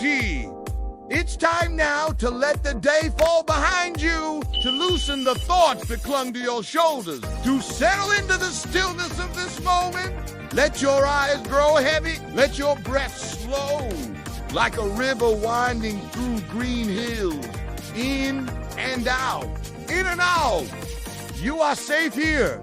tea. It's time now to let the day fall behind you, to loosen the thoughts that clung to your shoulders, to settle into the stillness of this moment. Let your eyes grow heavy, let your breath slow, like a river winding through green hills, in and out, in and out. You are safe here.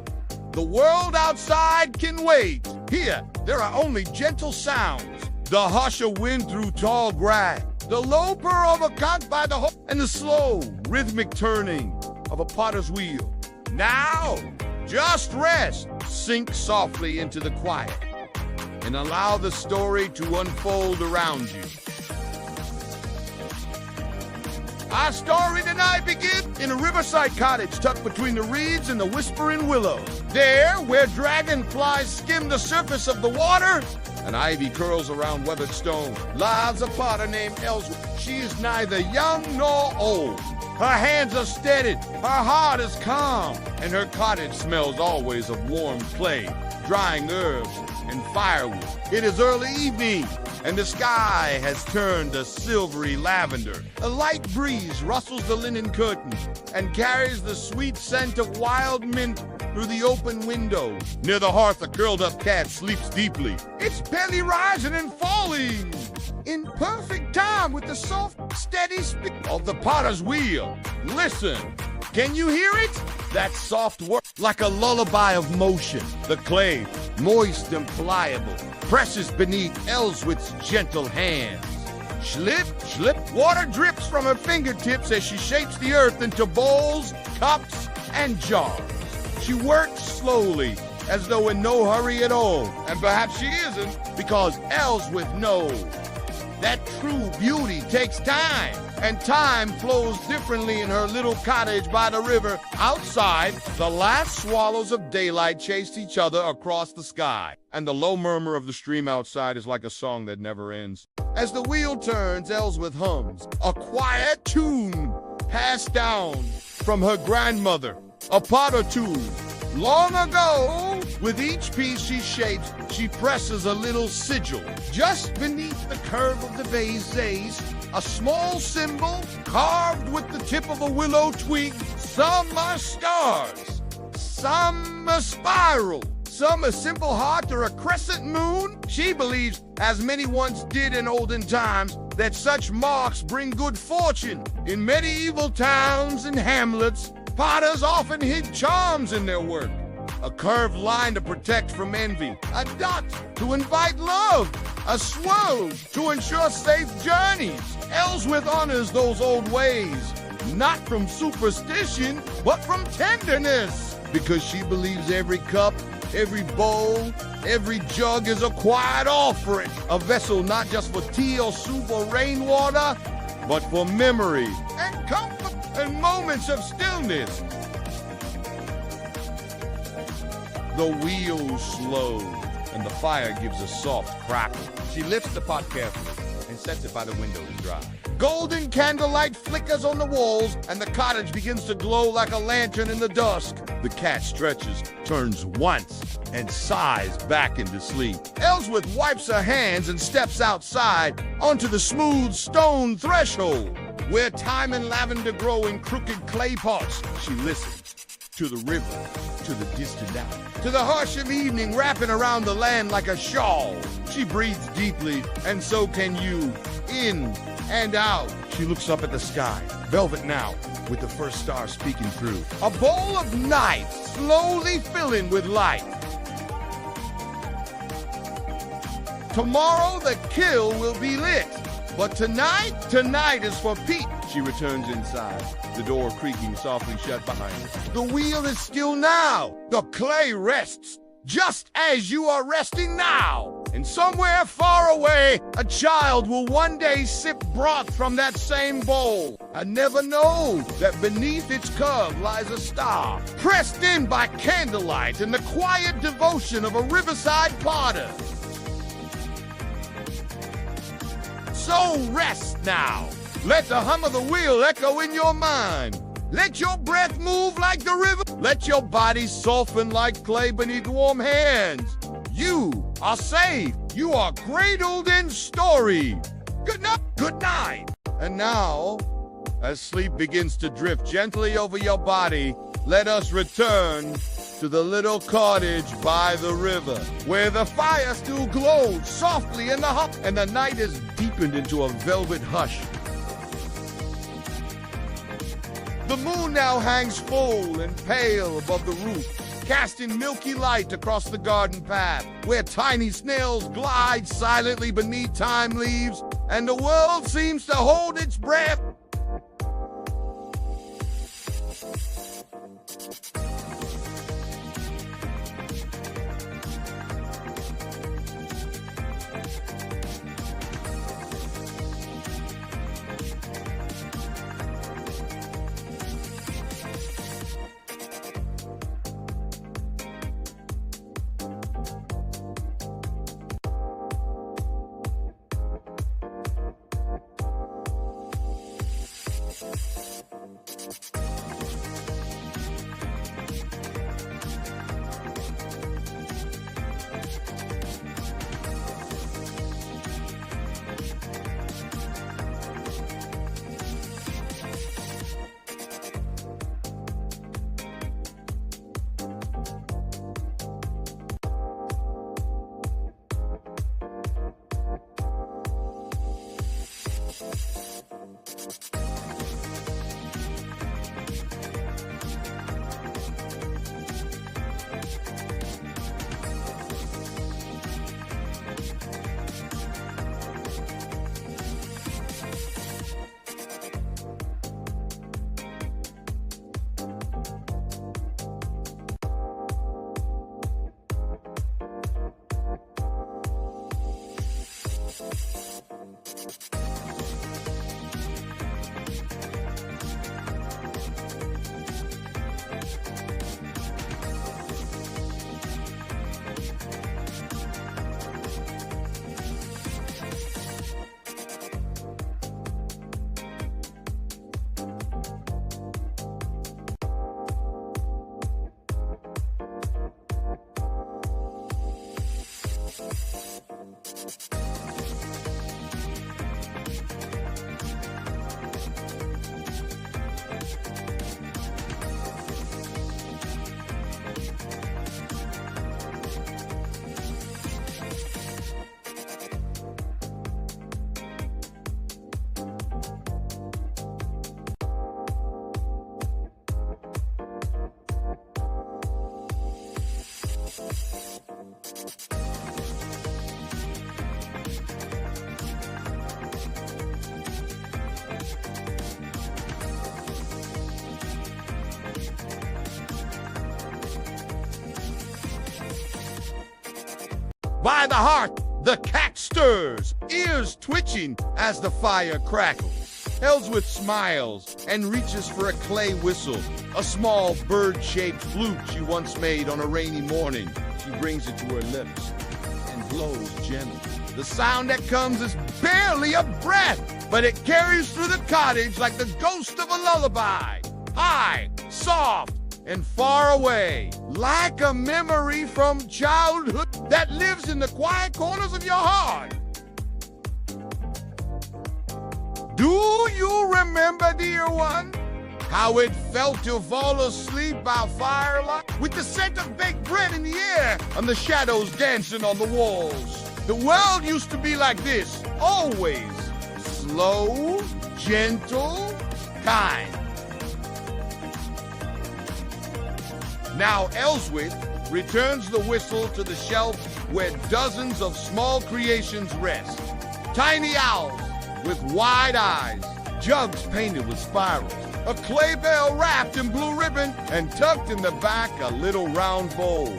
The world outside can wait. Here, there are only gentle sounds. The hush of wind through tall grass, the low purr of a cock by the hole, and the slow, rhythmic turning of a potter's wheel. Now, just rest. Sink softly into the quiet and allow the story to unfold around you. Our story tonight begins in a riverside cottage tucked between the reeds and the whispering willows. There, where dragonflies skim the surface of the water and ivy curls around weathered stone, lives a potter named Ellsworth. She is neither young nor old. Her hands are steadied, her heart is calm, and her cottage smells always of warm clay, drying herbs, and firewood. It is early evening, and the sky has turned a silvery lavender. A light breeze rustles the linen curtains and carries the sweet scent of wild mint through the open window. Near the hearth, a curled-up cat sleeps deeply, its belly rising and falling in perfect time with the soft, steady speed of the potter's wheel. Listen, can you hear it? That soft work, like a lullaby of motion. The clay, moist and pliable, presses beneath Ellsworth's gentle hands. Slip, slip, water drips from her fingertips as she shapes the earth into bowls, cups, and jars. She works slowly, as though in no hurry at all. And perhaps she isn't, because Ellsworth knows that true beauty takes time, and time flows differently in her little cottage by the river. Outside, the last swallows of daylight chased each other across the sky, and the low murmur of the stream outside is like a song that never ends. As the wheel turns, Ellsworth hums a quiet tune passed down from her grandmother, a potter tune. Long ago, with each piece she shapes, she presses a little sigil. Just beneath the curve of the vase, a small symbol carved with the tip of a willow twig. Some are stars, some a spiral, some a simple heart or a crescent moon. She believes, as many once did in olden times, that such marks bring good fortune. In medieval towns and hamlets, potters often hid charms in their work. A curved line to protect from envy, a dot to invite love, a swirl to ensure safe journeys. Ellsworth honors those old ways, not from superstition, but from tenderness, because she believes every cup, every bowl, every jug is a quiet offering, a vessel not just for tea or soup or rainwater, but for memory and comfort and moments of stillness. The wheel slows, and the fire gives a soft crackle. She lifts the pot carefully and sets it by the window to dry. Golden candlelight flickers on the walls, and the cottage begins to glow like a lantern in the dusk. The cat stretches, turns once, and sighs back into sleep. Ellsworth wipes her hands and steps outside onto the smooth stone threshold, where thyme and lavender grow in crooked clay pots. She listens to the river, to the distant out, to the hush of evening wrapping around the land like a shawl. She breathes deeply, and so can you, in and out. She looks up at the sky, velvet now, with the first star speaking through. A bowl of night slowly filling with light. Tomorrow the kill will be lit, but tonight is for Pete. She returns inside, the door creaking softly shut behind her. The wheel is still now. The clay rests, just as you are resting now. And somewhere far away, a child will one day sip broth from that same bowl and never know that beneath its curve lies a star, pressed in by candlelight and the quiet devotion of a riverside potter. So rest now. Let the hum of the wheel echo in your mind. Let your breath move like the river. Let your body soften like clay beneath warm hands. You are safe. You are cradled in story. Good night. Good good night. And now, as sleep begins to drift gently over your body, let us return to the little cottage by the river, where the fire still glows softly in the hut, and the night is deepened into a velvet hush. The moon now hangs full and pale above the roof, casting milky light across the garden path, where tiny snails glide silently beneath thyme leaves, and the world seems to hold its breath. By the hearth, the cat stirs, ears twitching as the fire crackles. Ellsworth smiles and reaches for a clay whistle, a small bird-shaped flute she once made on a rainy morning. She brings it to her lips and blows gently. The sound that comes is barely a breath, but it carries through the cottage like the ghost of a lullaby. High, soft, and far away, like a memory from childhood that lives in the quiet corners of your heart. Do you remember, dear one, how it felt to fall asleep by firelight, with the scent of baked bread in the air and the shadows dancing on the walls? The world used to be like this, always slow, gentle, kind. Now Ellsworth returns the whistle to the shelf where dozens of small creations rest. Tiny owls with wide eyes, jugs painted with spirals, a clay bell wrapped in blue ribbon, and tucked in the back a little round bowl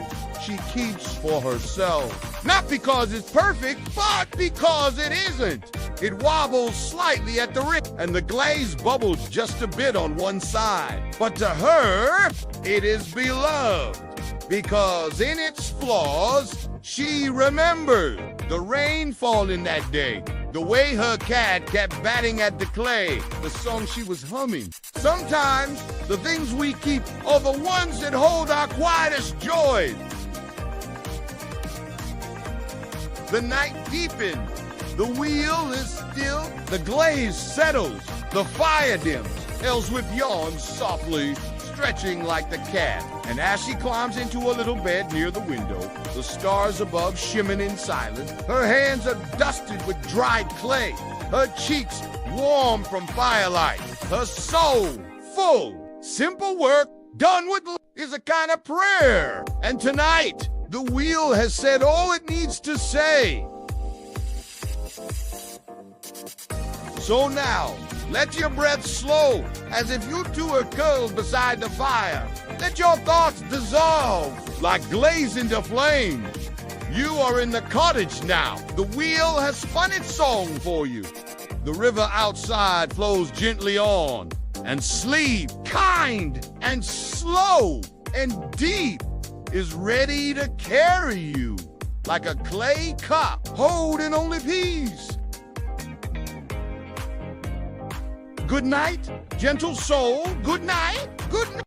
she keeps for herself. Not because it's perfect, but because it isn't. It wobbles slightly at the rim, and the glaze bubbles just a bit on one side. But to her, it is beloved, because in its flaws, she remembered the rain falling that day, the way her cat kept batting at the clay, the song she was humming. Sometimes, the things we keep are the ones that hold our quietest joys. The night deepened, The wheel is still, the glaze settles, the fire dims. Ellsworth yawns softly, stretching like the cat. And as she climbs into a little bed near the window, the stars above shimmering in silence, her hands are dusted with dried clay, her cheeks warm from firelight, her soul full. Simple work done with is a kind of prayer. And tonight, the wheel has said all it needs to say. So now, let your breath slow, as if you two are curled beside the fire. Let your thoughts dissolve like glaze into flame. You are in the cottage now. The wheel has spun its song for you. The river outside flows gently on, and sleep, kind and slow and deep, is ready to carry you like a clay cup holding only peace. Good night, gentle soul. Good night. Good night.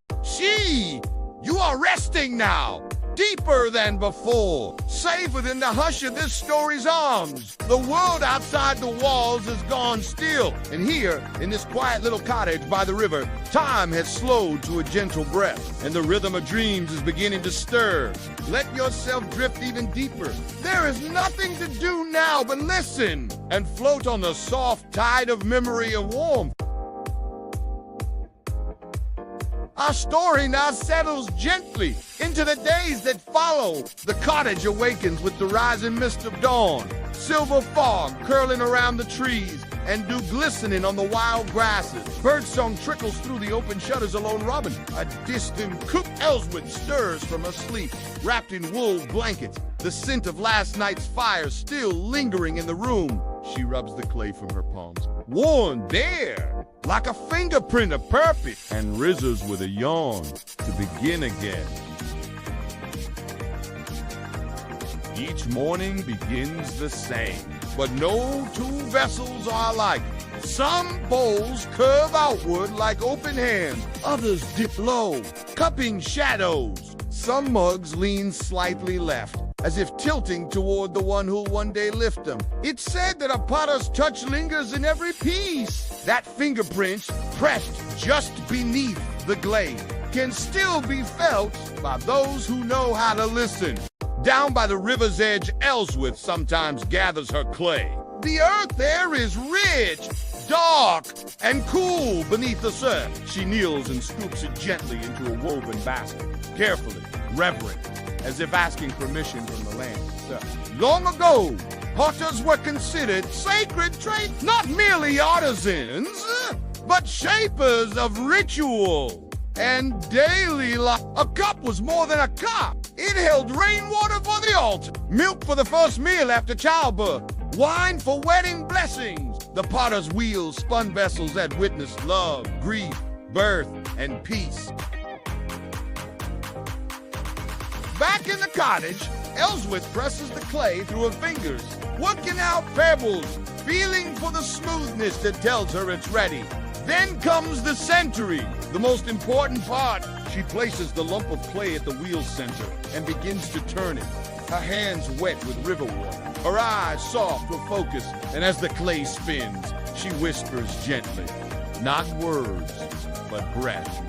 You are resting now, deeper than before, safe within the hush of this story's arms. The world outside the walls has gone still, and here, in this quiet little cottage by the river, time has slowed to a gentle breath, and the rhythm of dreams is beginning to stir. Let yourself drift even deeper. There is nothing to do now but listen and float on the soft tide of memory and warmth. Our story now settles gently into the days that follow. The cottage awakens with the rising mist of dawn, silver fog curling around the trees, and dew glistening on the wild grasses. Birdsong trickles through the open shutters, a lone robin. A distant cook Ellsworth stirs from her sleep, wrapped in wool blankets, the scent of last night's fire still lingering in the room. She rubs the clay from her palms. Worn there, like a fingerprint of purpose, and rises with a yawn to begin again. Each morning begins the same, but no two vessels are alike. Some bowls curve outward like open hands, others dip low, cupping shadows. Some mugs lean slightly left, as if tilting toward the one who'll one day lift them. It's said that a potter's touch lingers in every piece. That fingerprint, pressed just beneath the glaze, can still be felt by those who know how to listen. Down by the river's edge, Ellsworth sometimes gathers her clay. The earth there is rich, dark, and cool beneath the surf. She kneels and scoops it gently into a woven basket, carefully, reverent, as if asking permission from the land itself. Long ago, potters were considered sacred traits, not merely artisans, but shapers of ritual and daily life. A cup was more than a cup. It held rainwater for the altar, milk for the first meal after childbirth, wine for wedding blessings. The potter's wheel spun vessels that witnessed love, grief, birth, and peace. Back in the cottage, Ellsworth presses the clay through her fingers, working out pebbles, feeling for the smoothness that tells her it's ready. Then comes the centering, the most important part. She places the lump of clay at the wheel's center and begins to turn it, her hands wet with river water, her eyes soft with focus, and as the clay spins, she whispers gently, not words, but breath.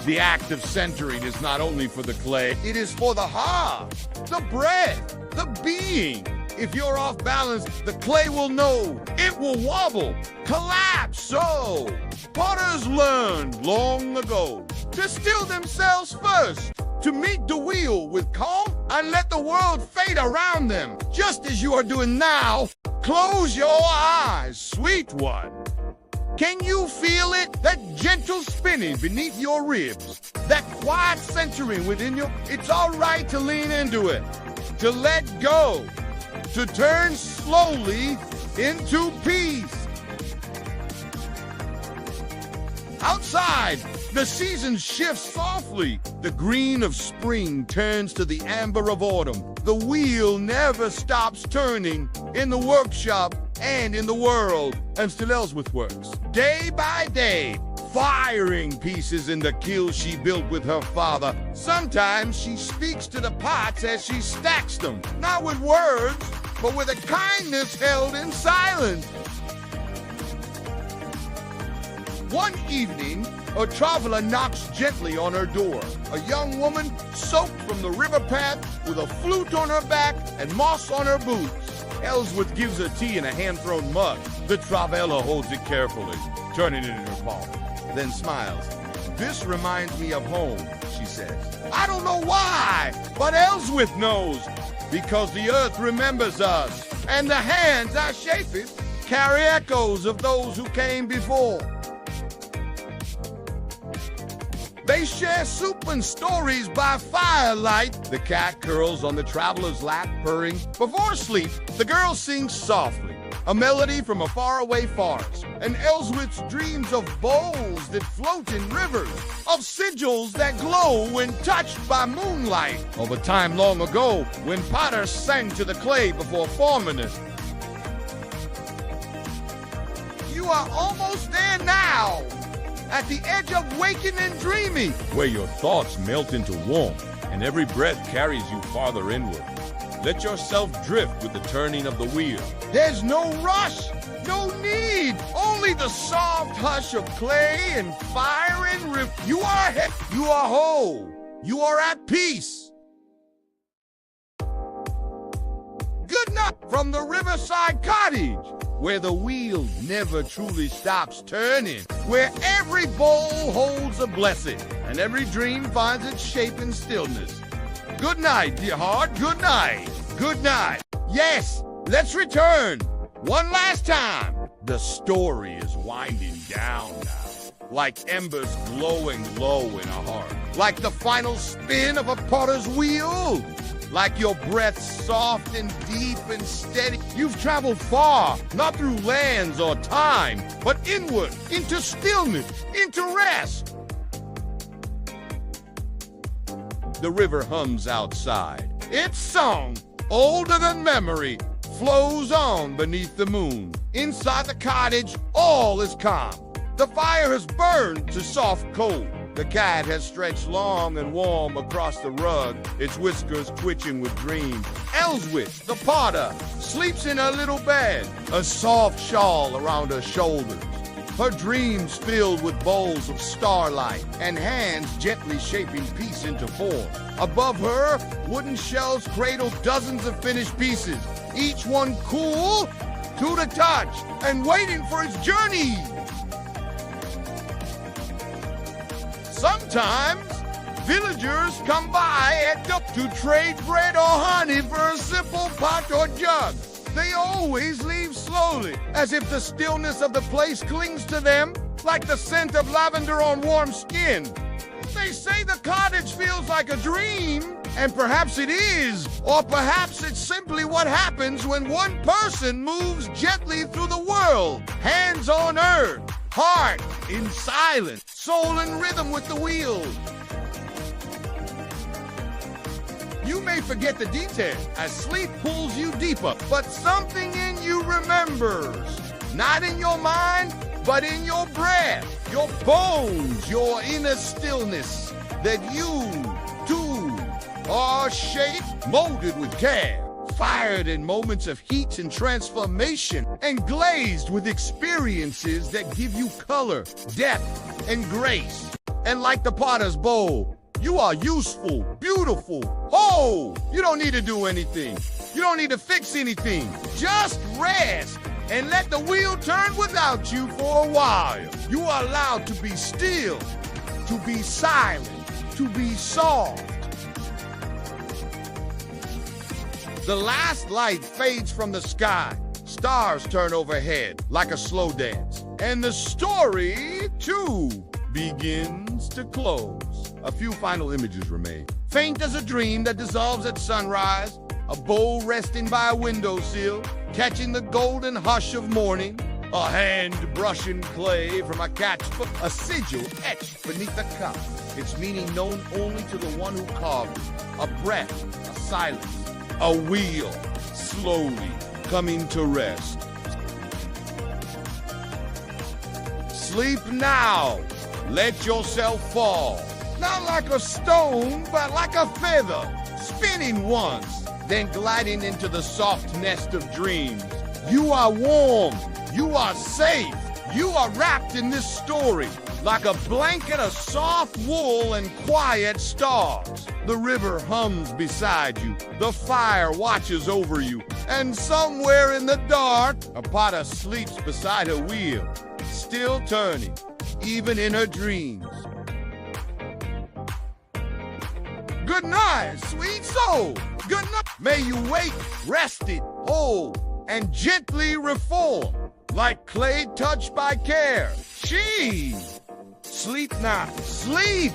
The act of centering is not only for the clay, it is for the heart, the breath, the being. If you're off balance, the clay will know. It will wobble, collapse. So, potters learned long ago to still themselves first, to meet the wheel with calm and let the world fade around them, just as you are doing now. Close your eyes, sweet one. Can you feel it? That gentle spinning beneath your ribs, that quiet centering within you. It's all right to lean into it, to let go, to turn slowly into peace. Outside, the seasons shift softly. The green of spring turns to the amber of autumn. The wheel never stops turning in the workshop and in the world, and still Ellsworth works. Day by day, firing pieces in the kiln she built with her father. Sometimes she speaks to the pots as she stacks them, not with words, but with a kindness held in silence. One evening, a traveler knocks gently on her door. A young woman soaked from the river path with a flute on her back and moss on her boots. Ellsworth gives her tea in a hand-thrown mug. The traveler holds it carefully, turning it in her palm, then smiles. "This reminds me of home," she says. "I don't know why, but Ellsworth knows. Because the earth remembers us, and the hands that shape it carry echoes of those who came before." They share soup and stories by firelight. The cat curls on the traveler's lap, purring. Before sleep, the girl sings softly, a melody from a faraway forest. And Ellsworth dreams of bowls that float in rivers, of sigils that glow when touched by moonlight, of a time long ago when potters sang to the clay before forming it. You are almost there now, at the edge of waking and dreaming, where your thoughts melt into warmth and every breath carries you farther inward. Let yourself drift with the turning of the wheel. There's no rush, no need, only the soft hush of clay and fire and rift. You are whole, you are at peace. Good night from the riverside cottage, where the wheel never truly stops turning, where every bowl holds a blessing, and every dream finds its shape in stillness. Good night, dear heart, good night, good night. Yes, let's return, one last time. The story is winding down now, like embers glowing low in a heart, like the final spin of a potter's wheel. Like your breath soft and deep and steady. You've traveled far, not through lands or time, but inward, into stillness, into rest. The river hums outside. Its song, older than memory, flows on beneath the moon. Inside the cottage, all is calm. The fire has burned to soft coal. The cat has stretched long and warm across the rug, its whiskers twitching with dreams. Ellsworth, the potter, sleeps in her little bed, a soft shawl around her shoulders. Her dreams filled with bowls of starlight and hands gently shaping piece into form. Above her, wooden shelves cradle dozens of finished pieces, each one cool to the touch and waiting for its journey. Sometimes, villagers come by at dusk to trade bread or honey for a simple pot or jug. They always leave slowly, as if the stillness of the place clings to them like the scent of lavender on warm skin. They say the cottage feels like a dream, and perhaps it is, or perhaps it's simply what happens when one person moves gently through the world, hands on earth, heart in silence, soul in rhythm with the wheel. You may forget the details as sleep pulls you deeper, but something in you remembers. Not in your mind, but in your breath, your bones, your inner stillness, that you, too, are shaped, molded with care, fired in moments of heat and transformation, and glazed with experiences that give you color, depth, and grace. And like the potter's bowl, you are useful, beautiful, whole. You don't need to do anything. You don't need to fix anything. Just rest and let the wheel turn without you for a while. You are allowed to be still, to be silent, to be soft. The last light fades from the sky. Stars turn overhead like a slow dance. And the story, too, begins to close. A few final images remain. Faint as a dream that dissolves at sunrise, a bowl resting by a windowsill, catching the golden hush of morning, a hand brushing clay from a cat's foot, a sigil etched beneath the cup, its meaning known only to the one who carved it, a breath, a silence, a wheel, slowly coming to rest. Sleep now, Let yourself fall. Not like a stone, but like a feather, spinning once, then gliding into the soft nest of dreams. You are warm. You are safe. You are wrapped in this story, like a blanket of soft wool and quiet stars. The river hums beside you. The fire watches over you. And somewhere in the dark, a potter sleeps beside her wheel, still turning, even in her dreams. Good night, sweet soul. Good night. May you wake rested, whole, and gently reform, like clay touched by care. Sleep now. Sleep.